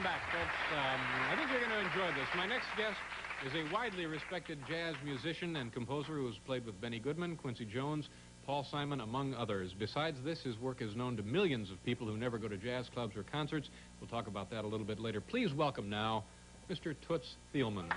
Welcome back, folks. I think you're going to enjoy this. My next guest is a widely respected jazz musician and composer who has played with Benny Goodman, Quincy Jones, Paul Simon, among others. Besides this, his work is known to millions of people who never go to jazz clubs or concerts. We'll talk about that a little bit later. Please welcome now Mr. Toots Thielemans.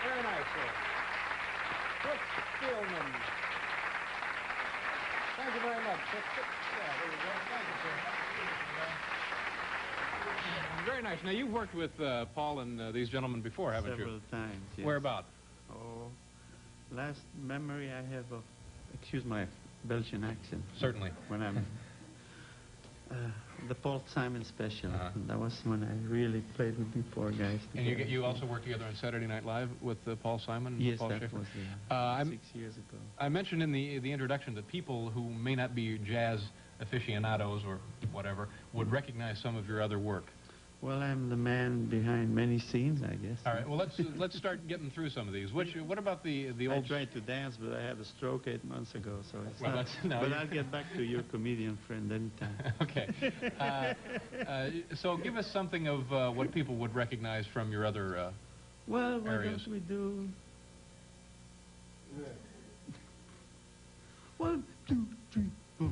Very nice, sir. Toots Thielemans. Thank you very much. Yeah, there you go. Thank you, sir. Very nice. Now, you've worked with Paul and these gentlemen before, haven't you? Several times, yes. Whereabout? Oh, last memory I have of, excuse my Belgian accent. Certainly. When I'm, the Paul Simon special. That was when I really played with the four guys together. And you also worked together on Saturday Night Live with Paul Simon? Yes, Paul that Schaefer? was 6 years ago. I mentioned in the introduction that people who may not be jazz aficionados or whatever would recognize some of your other work. Well, I'm the man behind many scenes, I guess. All right. Well, let's start getting through some of these. What about the I old? tried to dance, but I had a stroke 8 months ago, so it's Well, not. no, But I'll get back to your comedian friend anytime. Okay. So give us something of what people would recognize from your other. Well, why areas. don't we do... 1, 2, 3, 4.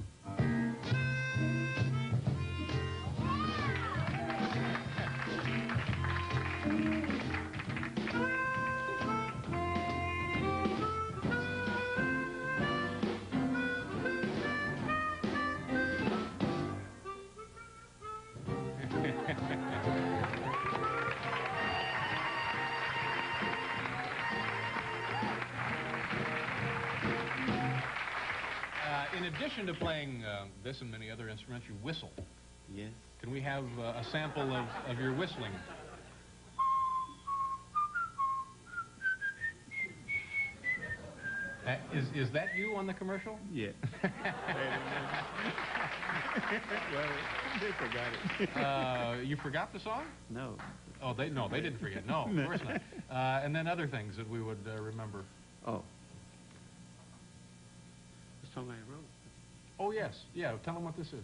In addition to playing this and many other instruments, you whistle. Yes. Can we have a sample of your whistling? Is that you on the commercial? Yeah. Well, they forgot it. You forgot the song? No. Oh, they didn't forget. No, of course not. And then other things that we would remember. Oh. The song I wrote. Oh, yes. Yeah, tell them what this is.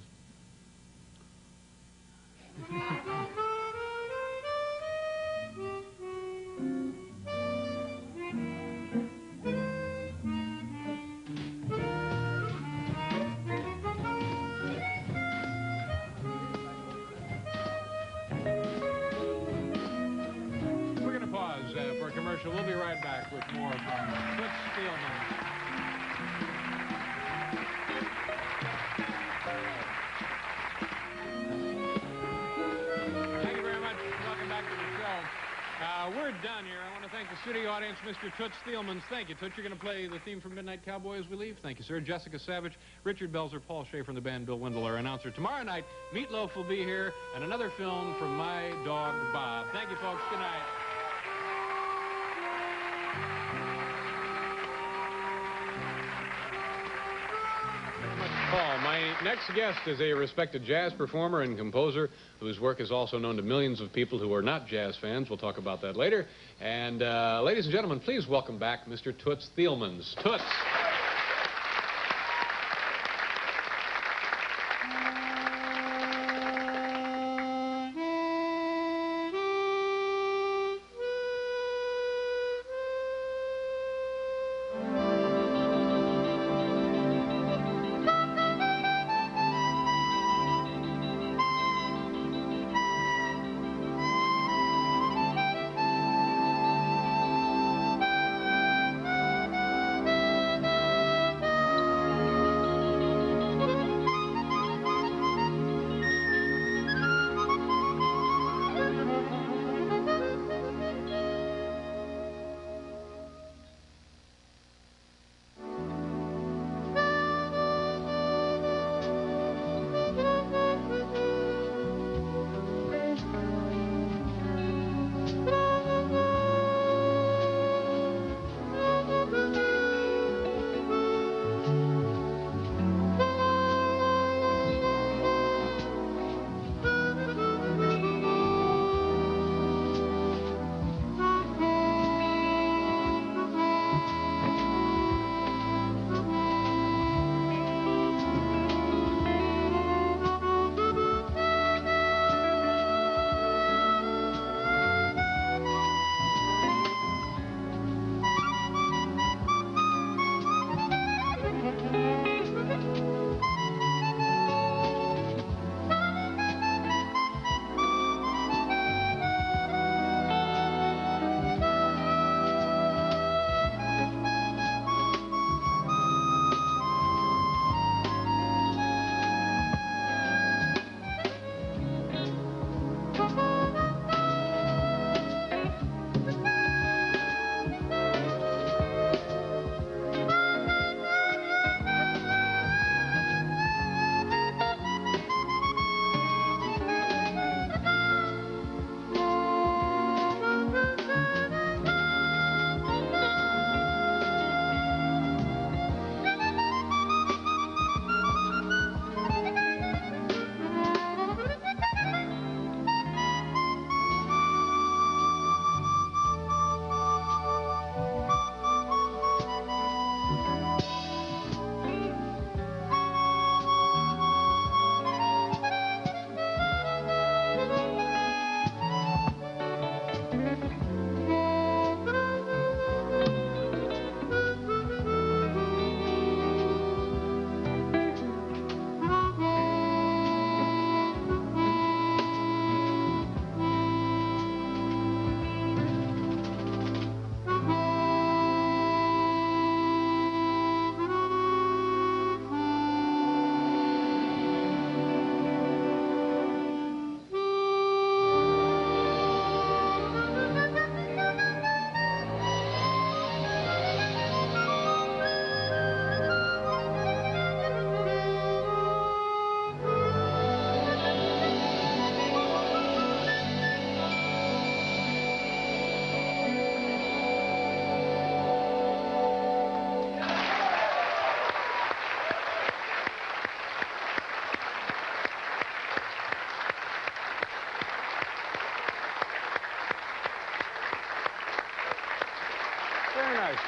We're going to pause for a commercial. We'll be right back with more from Toots Thielemans. Thank you very much. Welcome back to the show. We're done here. I want to thank the studio audience, Mr. Toots Thielemans. Thank you, Toots. You're going to play the theme from Midnight Cowboy as we leave. Thank you, sir. Jessica Savage, Richard Belzer, Paul Shea from the band, Bill Wendell, our announcer. Tomorrow night, Meatloaf will be here, and another film from my dog, Bob. Thank you, folks. Good night. Paul, my next guest is a respected jazz performer and composer whose work is also known to millions of people who are not jazz fans. We'll talk about that later. And ladies and gentlemen, please welcome back Mr. Toots Thielemans. Toots.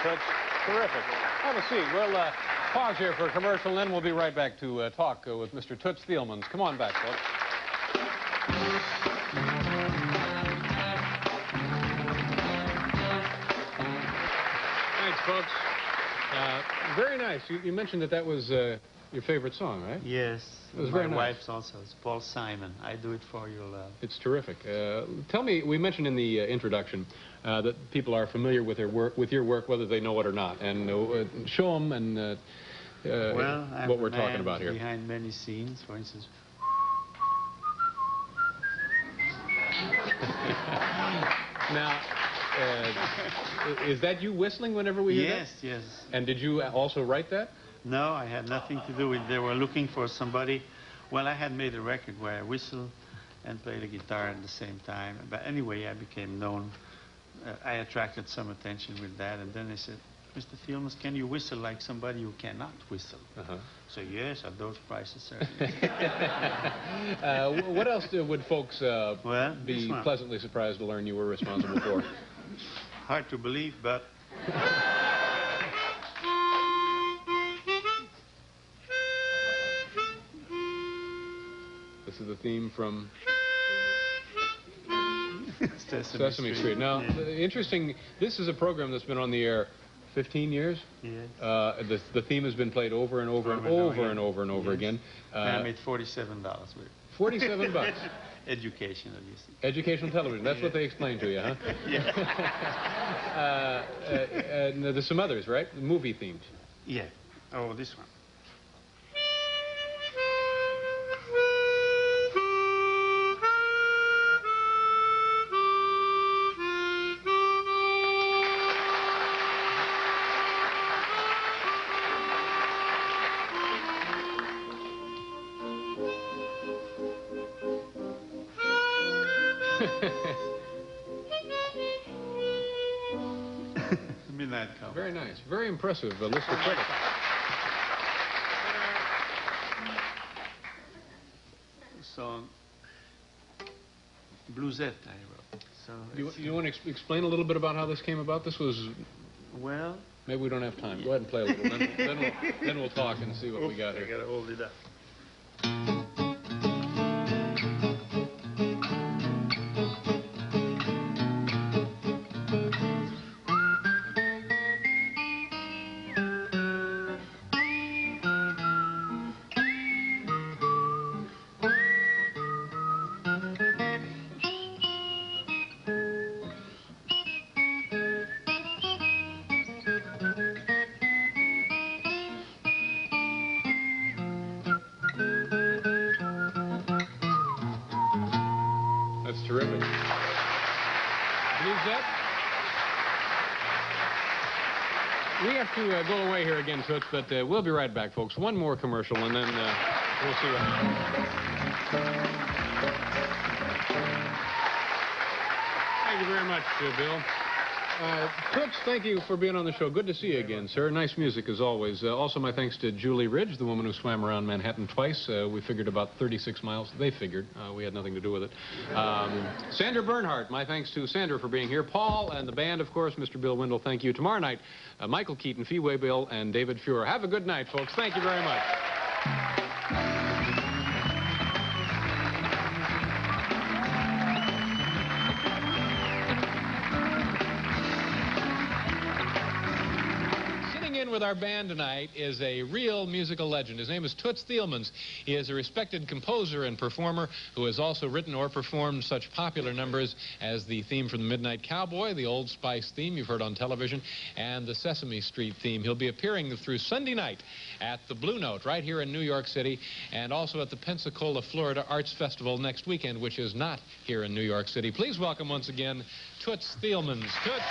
Toots. Terrific. Have a seat. We'll pause here for a commercial, and then we'll be right back to talk with Mr. Toots Thielemans. Come on back, folks. Thanks, folks. Very nice. You mentioned that was your favorite song, right? Yes. It was my very nice. wife's also. It's Paul Simon. I Do It For Your Love. It's terrific. Tell me, we mentioned in the introduction that people are familiar with your work, whether they know it or not, and show them and Well, I'm what we're a talking man about here. behind many scenes, for instance. Now, is that you whistling whenever we hear Yes, yes. that? And did you also write that? No, I had nothing to do with it. They were looking for somebody. Well, I had made a record where I whistled and played the guitar at the same time. But anyway, I became known. I attracted some attention with that. And then they said, Mr. Thielemans, can you whistle like somebody who cannot whistle? So yes, at those prices, certainly. What else would folks Well, be pleasantly surprised to learn you were responsible for? Hard to believe, but... This is the theme from Sesame Street. Now, interesting, this is a program that's been on the air 15 years. Yes. The theme has been played over and over and over and over and over again. I made $47 with it. 47 bucks. Educational, you see. Educational television. That's what they explained to you, huh? And there's some others, right? Movie themed. Yeah. Oh, this one. Midnight Cowboy. Very nice. Very impressive list of credits. Song Bluesette I wrote. So You want to explain a little bit about how this came about? This was... Well... Maybe we don't have time. Go ahead and play a little. Then we'll talk and see what we got here. I gotta hold it up. That's terrific. Bluesette? We have to go away here again, Toots, but we'll be right back, folks. One more commercial, and then we'll see what happens. Thank you very much, Bill. Toots, thank you for being on the show. Good to see you again, sir. Nice music, as always. Also, my thanks to Julie Ridge, the woman who swam around Manhattan twice. We figured about 36 miles. They figured. We had nothing to do with it. Sandra Bernhardt, my thanks to Sandra for being here. Paul and the band, of course, Mr. Bill Wendell, thank you. Tomorrow night, Michael Keaton, Fee Waybill, and David Fuhrer. Have a good night, folks. Thank you very much. With our band tonight is a real musical legend. His name is Toots Thielemans. He is a respected composer and performer who has also written or performed such popular numbers as the theme from the Midnight Cowboy, the Old Spice theme you've heard on television, and the Sesame Street theme. He'll be appearing through Sunday night at the Blue Note right here in New York City, and also at the Pensacola, Florida Arts Festival next weekend, which is not here in New York City. Please welcome once again Toots Thielemans. Toots.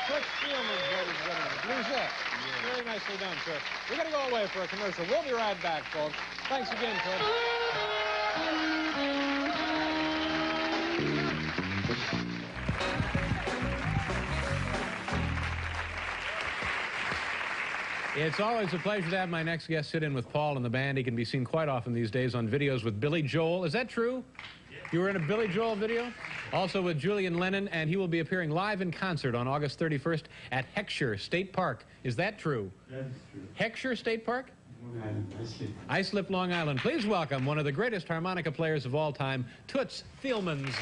Toots Thielemans, ladies and gentlemen. Bluesette. Very nicely done, sir. We're going to go away for a commercial. We'll be right back, folks. Thanks again, Toots. It's always a pleasure to have my next guest sit in with Paul and the band. He can be seen quite often these days on videos with Billy Joel. Is that true? You were in a Billy Joel video? Also with Julian Lennon, and he will be appearing live in concert on August 31st at Heckscher State Park. Is that true? That is true. Heckscher State Park? Long Island, Islip. Islip, Long Island. Please welcome one of the greatest harmonica players of all time, Toots Thielemans.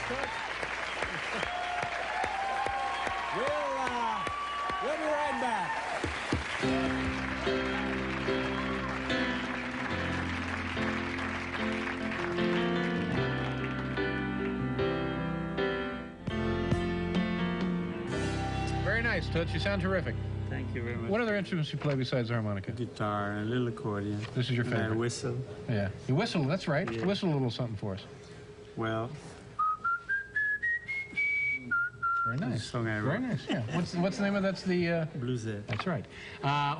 Toots. We'll be right back. Very nice, Toots. You sound terrific. Thank you very much. What other instruments you play besides the harmonica? Guitar and a little accordion. This is your And I favorite? whistle. Yeah. You whistle, that's right. Yeah. Whistle a little something for us. Well, Very the nice. song I Very wrote. nice, yeah. What's the name of that's the... Bluesette. That's right.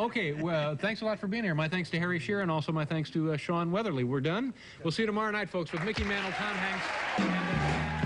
Okay, well, thanks a lot for being here. My thanks to Harry Shearer and also my thanks to Sean Weatherly. We're done. We'll see you tomorrow night, folks, with Mickey Mantle, Tom Hanks, and...